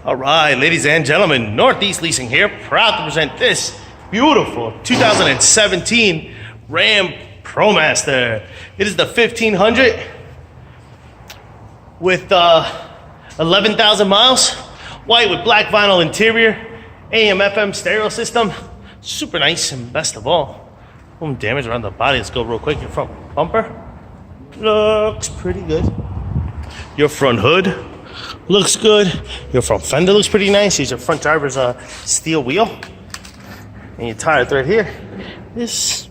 All right, ladies and gentlemen, Northeast Leasing here, proud to present this beautiful 2017 Ram ProMaster. It is the 1500 with 11,000 miles, white with black vinyl interior, AM/FM stereo system, super nice, and best of all, boom, damage around the body. Let's go real quick. Your front bumper looks pretty good. Your front hood looks good. Your front fender looks pretty nice. Here's your front driver's steel wheel. And your tire thread here. This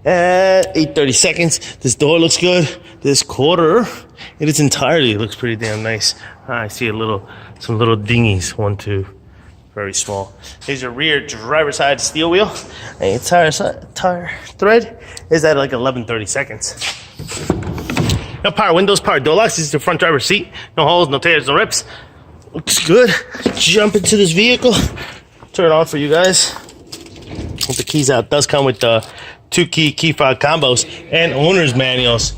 at 8:30 seconds. This door looks good. This quarter in its entirety looks pretty damn nice. I see some little dinghies. 1, 2, very small. Here's your rear driver's side steel wheel. And your tire thread is at like 11:30 seconds. No power windows, power door locks. This is the front driver's seat. No holes, no tears, no rips. Looks good. Jump into this vehicle. Turn it on for you guys. With the keys out. It does come with the 2-key fob combos and owner's manuals.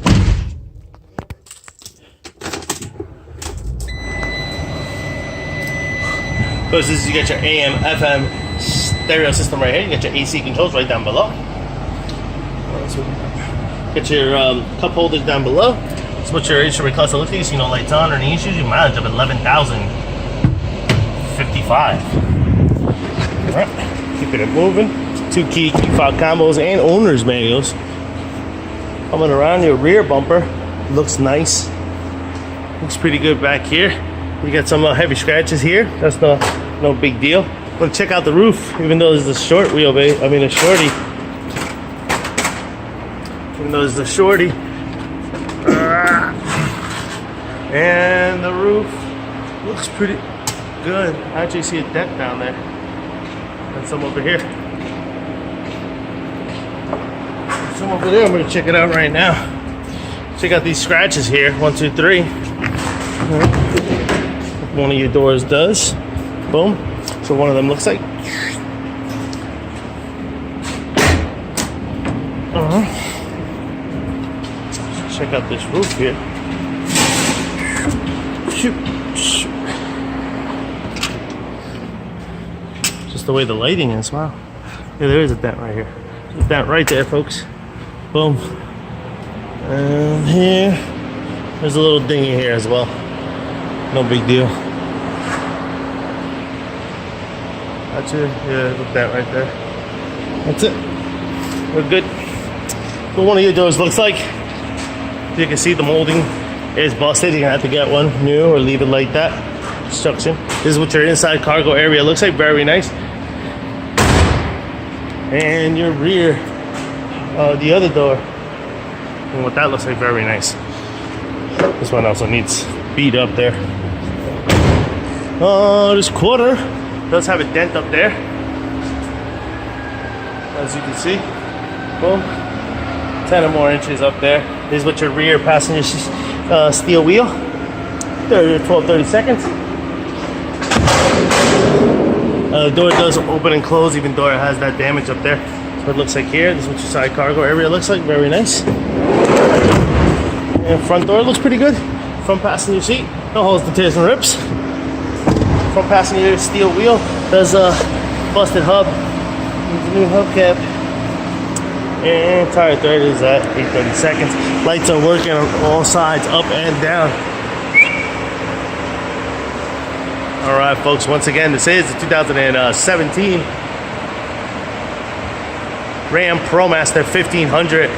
Because you get your AM/FM stereo system right here. You get your AC controls right down below. Get your cup holders down below. That's what your instrument cluster looks like. You see no lights on or any issues. Your mileage of 11,055. Alright, keeping it moving. 2-key fob combos and owner's manuals. Coming around, your rear bumper looks nice. Looks pretty good back here. You got some heavy scratches here. That's no big deal. But check out the roof. Even though it's a short wheelbase, a shorty. Even though it's a shorty. And the roof looks pretty good. I actually see a dent down there. And some over here. Some over there. I'm gonna check it out right now. Check out these scratches here. 1, 2, 3. One of your doors does. Boom. So one of them looks like. Check out this roof here. Just the way the lighting is. Wow. Yeah, there is a dent right here. There's a dent right there, folks. Boom. And here, there's a little dinghy here as well. No big deal. That's it. Yeah, look that right there. That's it. We're good. What one of your doors looks like. You can see the molding is busted. You're gonna have to get one new or leave it like that. Instruction. This is what your inside cargo area looks like. Very nice. And your rear, the other door, and what that looks like. Very nice. This one also needs beat up there. This quarter does have a dent up there, as you can see. Boom. 10 or more inches up there. This is what your rear passenger steel wheel. 12-30 seconds. The door does open and close, even though it has that damage up there. That's what it looks like here. This is what your side cargo area looks like. Very nice. And front door looks pretty good. Front passenger seat. No holes, no tears, and rips. Front passenger steel wheel. There's a busted hub. There's a new hubcap. And tire thread is at 8:30 seconds. Lights are working on all sides, up and down. All right, folks. Once again, this is the 2017 Ram ProMaster 1500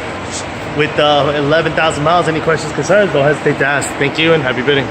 with 11,000 miles. Any questions, concerns? Don't hesitate to ask. Thank you and happy bidding.